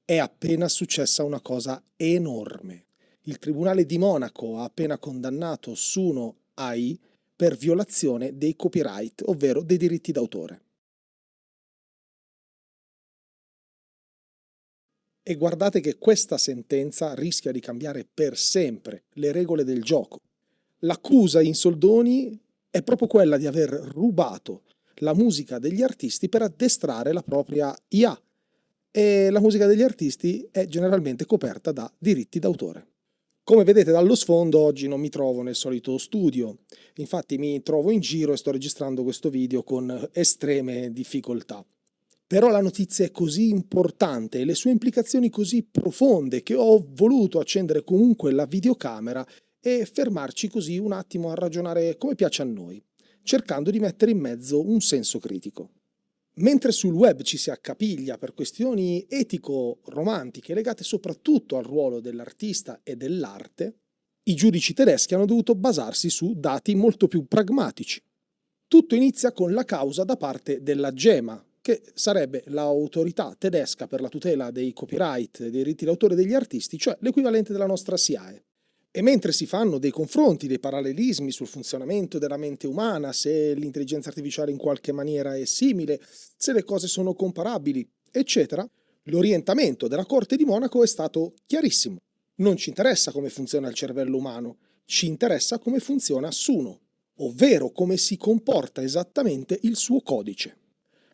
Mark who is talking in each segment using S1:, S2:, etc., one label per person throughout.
S1: È appena successa una cosa enorme. Il Tribunale di Monaco ha appena condannato Suno AI per violazione dei copyright, ovvero dei diritti d'autore. E guardate che questa sentenza rischia di cambiare per sempre le regole del gioco. L'accusa in soldoni è proprio quella di aver rubato la musica degli artisti per addestrare la propria IA. E la musica degli artisti è generalmente coperta da diritti d'autore. Come vedete dallo sfondo, oggi non mi trovo nel solito studio, infatti mi trovo in giro e sto registrando questo video con estreme difficoltà. Però la notizia è così importante e le sue implicazioni così profonde che ho voluto accendere comunque la videocamera e fermarci così un attimo a ragionare come piace a noi, cercando di mettere in mezzo un senso critico. Mentre sul web ci si accapiglia per questioni etico-romantiche legate soprattutto al ruolo dell'artista e dell'arte, i giudici tedeschi hanno dovuto basarsi su dati molto più pragmatici. Tutto inizia con la causa da parte della GEMA, che sarebbe l'autorità tedesca per la tutela dei copyright e dei diritti d'autore degli artisti, cioè l'equivalente della nostra SIAE. E mentre si fanno dei confronti, dei parallelismi sul funzionamento della mente umana, se l'intelligenza artificiale in qualche maniera è simile, se le cose sono comparabili, eccetera, l'orientamento della Corte di Monaco è stato chiarissimo. Non ci interessa come funziona il cervello umano, ci interessa come funziona Suno, ovvero come si comporta esattamente il suo codice.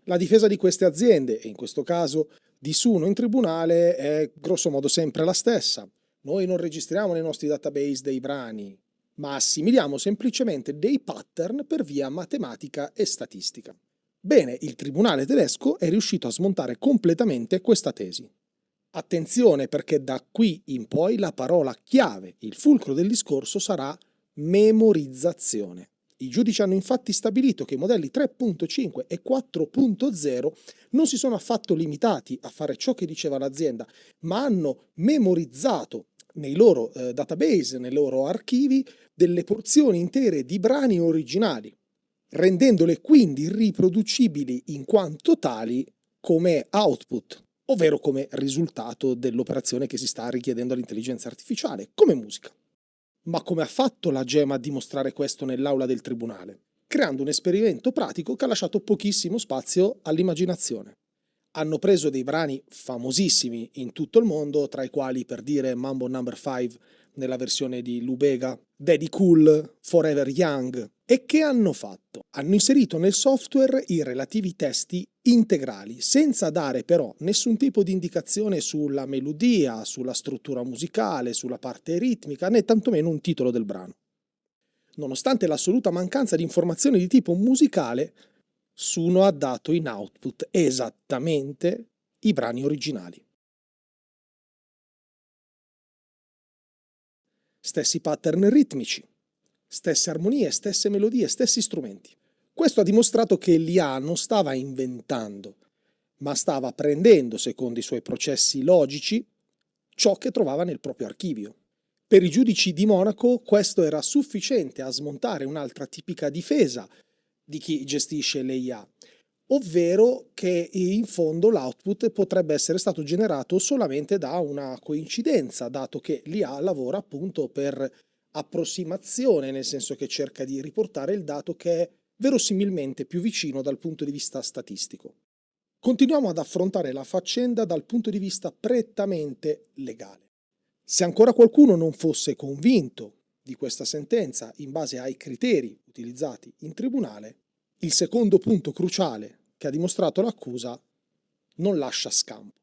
S1: La difesa di queste aziende, e in questo caso di Suno in tribunale, è grosso modo sempre la stessa. Noi non registriamo nei nostri database dei brani, ma assimiliamo semplicemente dei pattern per via matematica e statistica. Bene, il tribunale tedesco è riuscito a smontare completamente questa tesi. Attenzione, perché da qui in poi la parola chiave, il fulcro del discorso sarà memorizzazione. I giudici hanno infatti stabilito che i modelli 3.5 e 4.0 non si sono affatto limitati a fare ciò che diceva l'azienda, ma hanno memorizzato nei loro database, nei loro archivi, delle porzioni intere di brani originali, rendendole quindi riproducibili in quanto tali come output, ovvero come risultato dell'operazione che si sta richiedendo all'intelligenza artificiale, come musica. Ma come ha fatto la GEMA a dimostrare questo nell'aula del tribunale? Creando un esperimento pratico che ha lasciato pochissimo spazio all'immaginazione. Hanno preso dei brani famosissimi in tutto il mondo, tra i quali, per dire, Mambo No. 5 nella versione di Lou Bega, Daddy Cool, Forever Young. E che hanno fatto? Hanno inserito nel software i relativi testi integrali, senza dare però nessun tipo di indicazione sulla melodia, sulla struttura musicale, sulla parte ritmica, né tantomeno un titolo del brano. Nonostante l'assoluta mancanza di informazioni di tipo musicale, Suno ha dato in output esattamente i brani originali. Stessi pattern ritmici, stesse armonie, stesse melodie, stessi strumenti. Questo ha dimostrato che l'IA non stava inventando, ma stava prendendo, secondo i suoi processi logici, ciò che trovava nel proprio archivio. Per i giudici di Monaco questo era sufficiente a smontare un'altra tipica difesa di chi gestisce le IA, ovvero che in fondo l'output potrebbe essere stato generato solamente da una coincidenza, dato che l'IA lavora appunto per approssimazione, nel senso che cerca di riportare il dato che è verosimilmente più vicino dal punto di vista statistico. Continuiamo ad affrontare la faccenda dal punto di vista prettamente legale. Se ancora qualcuno non fosse convinto di questa sentenza in base ai criteri utilizzati in tribunale, il secondo punto cruciale che ha dimostrato l'accusa non lascia scampo.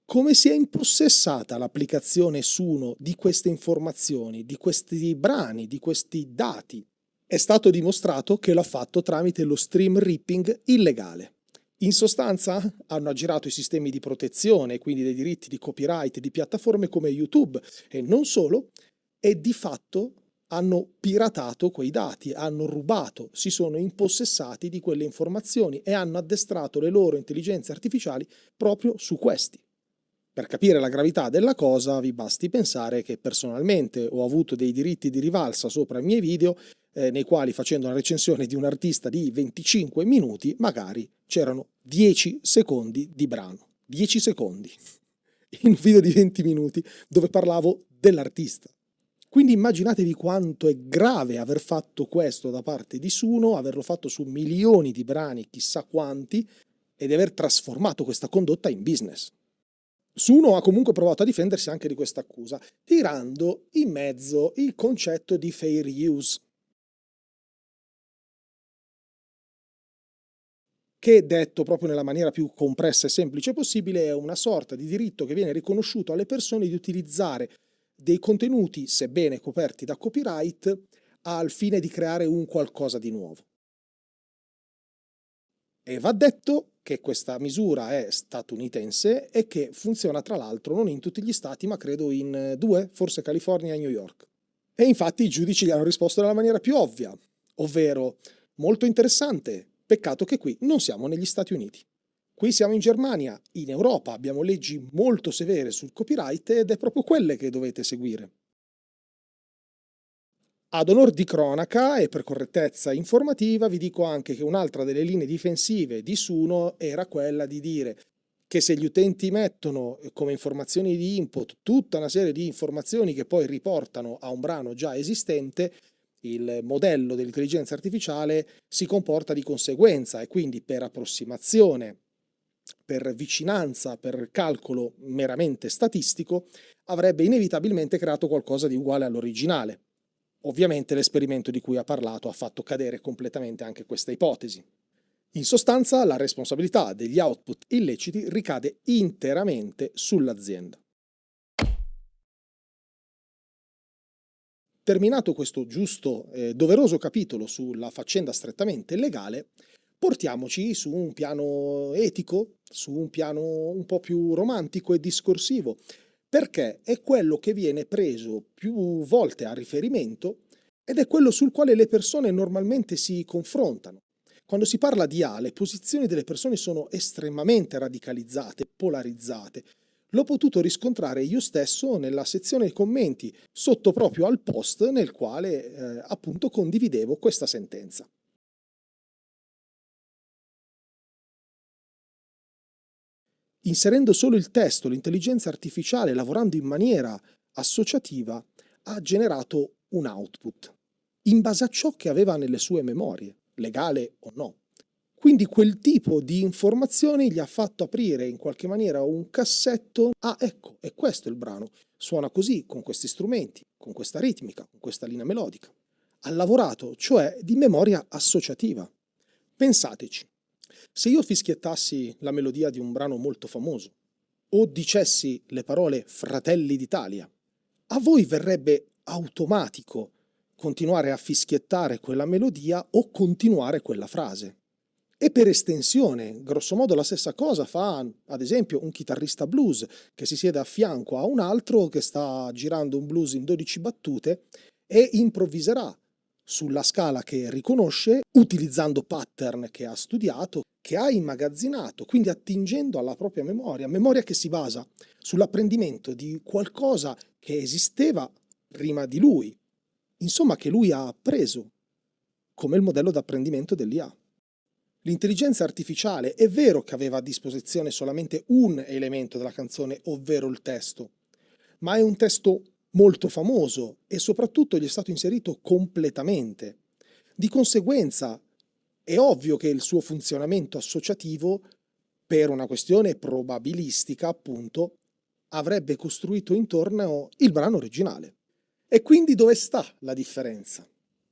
S1: Come si è impossessata l'applicazione Suno di queste informazioni, di questi brani, di questi dati? È stato dimostrato che l'ha fatto tramite lo stream ripping illegale. In sostanza hanno aggirato i sistemi di protezione, quindi dei diritti di copyright di piattaforme come YouTube e non solo, e di fatto hanno piratato quei dati, hanno rubato, si sono impossessati di quelle informazioni e hanno addestrato le loro intelligenze artificiali proprio su questi. Per capire la gravità della cosa vi basti pensare che personalmente ho avuto dei diritti di rivalsa sopra i miei video nei quali, facendo una recensione di un artista di 25 minuti, magari c'erano 10 secondi di brano. 10 secondi in un video di 20 minuti dove parlavo dell'artista. Quindi immaginatevi quanto è grave aver fatto questo da parte di Suno, averlo fatto su milioni di brani, chissà quanti, ed aver trasformato questa condotta in business. Suno ha comunque provato a difendersi anche di questa accusa, tirando in mezzo il concetto di fair use, che detto proprio nella maniera più compressa e semplice possibile è una sorta di diritto che viene riconosciuto alle persone di utilizzare dei contenuti, sebbene coperti da copyright, al fine di creare un qualcosa di nuovo. E va detto che questa misura è statunitense e che funziona tra l'altro non in tutti gli stati, ma credo in 2, forse California e New York. E infatti i giudici gli hanno risposto nella maniera più ovvia, ovvero molto interessante, peccato che qui non siamo negli Stati Uniti. Qui siamo in Germania, in Europa abbiamo leggi molto severe sul copyright ed è proprio quelle che dovete seguire. Ad onor di cronaca e per correttezza informativa vi dico anche che un'altra delle linee difensive di Suno era quella di dire che se gli utenti mettono come informazioni di input tutta una serie di informazioni che poi riportano a un brano già esistente, il modello dell'intelligenza artificiale si comporta di conseguenza e quindi per approssimazione, per vicinanza, per calcolo meramente statistico, avrebbe inevitabilmente creato qualcosa di uguale all'originale. Ovviamente l'esperimento di cui ha parlato ha fatto cadere completamente anche questa ipotesi. In sostanza, la responsabilità degli output illeciti ricade interamente sull'azienda. Terminato questo giusto e doveroso capitolo sulla faccenda strettamente legale, portiamoci su un piano etico, su un piano un po' più romantico e discorsivo, perché è quello che viene preso più volte a riferimento ed è quello sul quale le persone normalmente si confrontano. Quando si parla di A, le posizioni delle persone sono estremamente radicalizzate, polarizzate. L'ho potuto riscontrare io stesso nella sezione commenti, sotto proprio al post nel quale appunto condividevo questa sentenza. Inserendo solo il testo, l'intelligenza artificiale, lavorando in maniera associativa, ha generato un output in base a ciò che aveva nelle sue memorie, legale o no. Quindi quel tipo di informazioni gli ha fatto aprire in qualche maniera un cassetto. Ah, ecco, è questo il brano. Suona così, con questi strumenti, con questa ritmica, con questa linea melodica. Ha lavorato, cioè, di memoria associativa. Pensateci, se io fischiettassi la melodia di un brano molto famoso o dicessi le parole Fratelli d'Italia, a voi verrebbe automatico continuare a fischiettare quella melodia o continuare quella frase. E per estensione, grosso modo la stessa cosa fa, ad esempio, un chitarrista blues che si siede a fianco a un altro che sta girando un blues in 12 battute e improvviserà sulla scala che riconosce, utilizzando pattern che ha studiato, che ha immagazzinato, quindi attingendo alla propria memoria, memoria che si basa sull'apprendimento di qualcosa che esisteva prima di lui, insomma che lui ha appreso come il modello d'apprendimento dell'IA. L'intelligenza artificiale è vero che aveva a disposizione solamente un elemento della canzone, ovvero il testo, ma è un testo molto famoso e soprattutto gli è stato inserito completamente. Di conseguenza è ovvio che il suo funzionamento associativo, per una questione probabilistica appunto, avrebbe costruito intorno il brano originale. E quindi dove sta la differenza?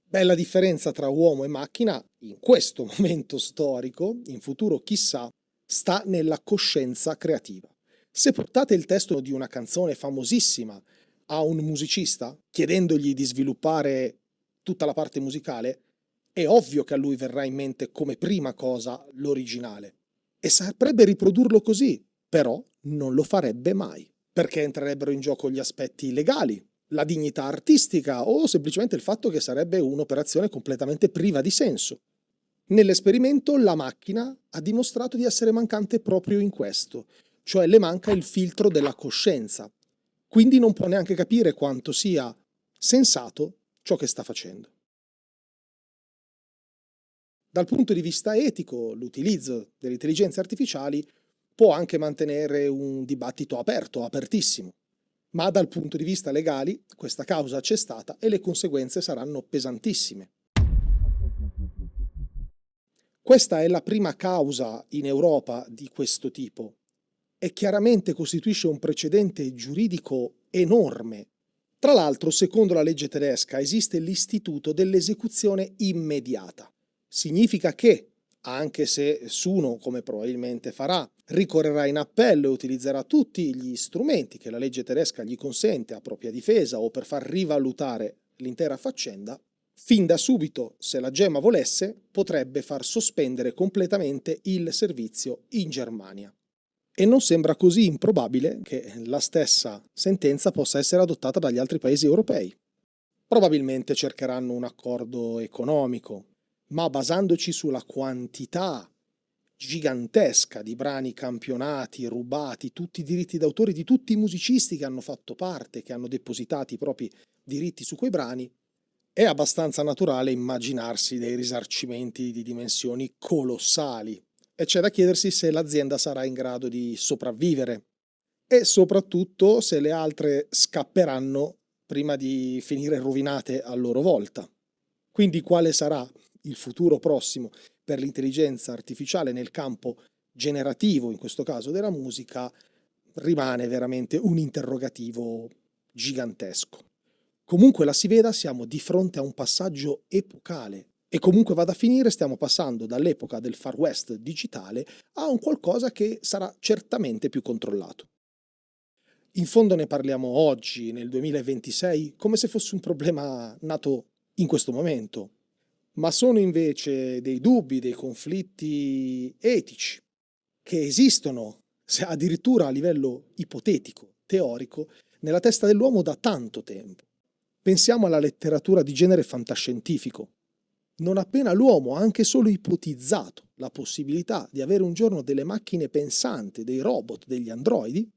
S1: Beh, la differenza tra uomo e macchina, in questo momento storico, in futuro chissà, sta nella coscienza creativa. Se portate il testo di una canzone famosissima a un musicista, chiedendogli di sviluppare tutta la parte musicale, è ovvio che a lui verrà in mente come prima cosa l'originale. E saprebbe riprodurlo così, però non lo farebbe mai, perché entrerebbero in gioco gli aspetti legali, la dignità artistica o semplicemente il fatto che sarebbe un'operazione completamente priva di senso. Nell'esperimento la macchina ha dimostrato di essere mancante proprio in questo, cioè le manca il filtro della coscienza, quindi non può neanche capire quanto sia sensato ciò che sta facendo. Dal punto di vista etico, l'utilizzo delle intelligenze artificiali può anche mantenere un dibattito aperto, apertissimo. Ma dal punto di vista legale, questa causa c'è stata e le conseguenze saranno pesantissime. Questa è la prima causa in Europa di questo tipo e chiaramente costituisce un precedente giuridico enorme. Tra l'altro, secondo la legge tedesca, esiste l'istituto dell'esecuzione immediata. Significa che, anche se nessuno, come probabilmente farà, ricorrerà in appello e utilizzerà tutti gli strumenti che la legge tedesca gli consente a propria difesa o per far rivalutare l'intera faccenda, fin da subito, se la Gemma volesse, potrebbe far sospendere completamente il servizio in Germania. E non sembra così improbabile che la stessa sentenza possa essere adottata dagli altri paesi europei. Probabilmente cercheranno un accordo economico, ma basandoci sulla quantità gigantesca di brani campionati, rubati, tutti i diritti d'autore di tutti i musicisti che hanno fatto parte, che hanno depositato i propri diritti su quei brani, è abbastanza naturale immaginarsi dei risarcimenti di dimensioni colossali. E c'è da chiedersi se l'azienda sarà in grado di sopravvivere e soprattutto se le altre scapperanno prima di finire rovinate a loro volta. Quindi quale sarà il futuro prossimo per l'intelligenza artificiale nel campo generativo, in questo caso della musica, rimane veramente un interrogativo gigantesco. Comunque la si veda, siamo di fronte a un passaggio epocale. E comunque vada a finire, stiamo passando dall'epoca del Far West digitale a un qualcosa che sarà certamente più controllato. In fondo ne parliamo oggi, nel 2026, come se fosse un problema nato in questo momento, ma sono invece dei dubbi, dei conflitti etici che esistono, addirittura a livello ipotetico, teorico, nella testa dell'uomo da tanto tempo. Pensiamo alla letteratura di genere fantascientifico. Non appena l'uomo ha anche solo ipotizzato la possibilità di avere un giorno delle macchine pensanti, dei robot, degli androidi,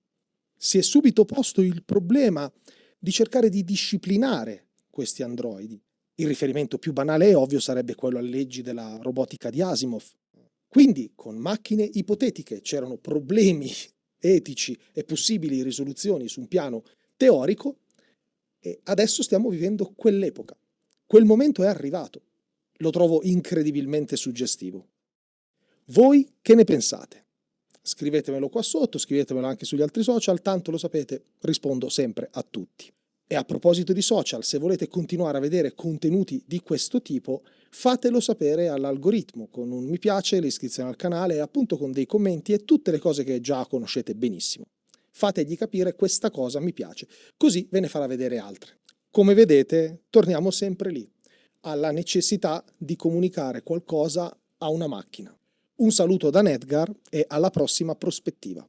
S1: si è subito posto il problema di cercare di disciplinare questi androidi. Il riferimento più banale e ovvio sarebbe quello alle leggi della robotica di Asimov. Quindi, con macchine ipotetiche c'erano problemi etici e possibili risoluzioni su un piano teorico e adesso stiamo vivendo quell'epoca. Quel momento è arrivato. Lo trovo incredibilmente suggestivo. Voi che ne pensate? Scrivetemelo qua sotto, scrivetemelo anche sugli altri social, tanto lo sapete, rispondo sempre a tutti. E a proposito di social, se volete continuare a vedere contenuti di questo tipo, fatelo sapere all'algoritmo con un mi piace, l'iscrizione al canale e appunto con dei commenti e tutte le cose che già conoscete benissimo. Fategli capire questa cosa mi piace, così ve ne farà vedere altre. Come vedete, torniamo sempre lì, alla necessità di comunicare qualcosa a una macchina. Un saluto da Nedgar e alla prossima prospettiva.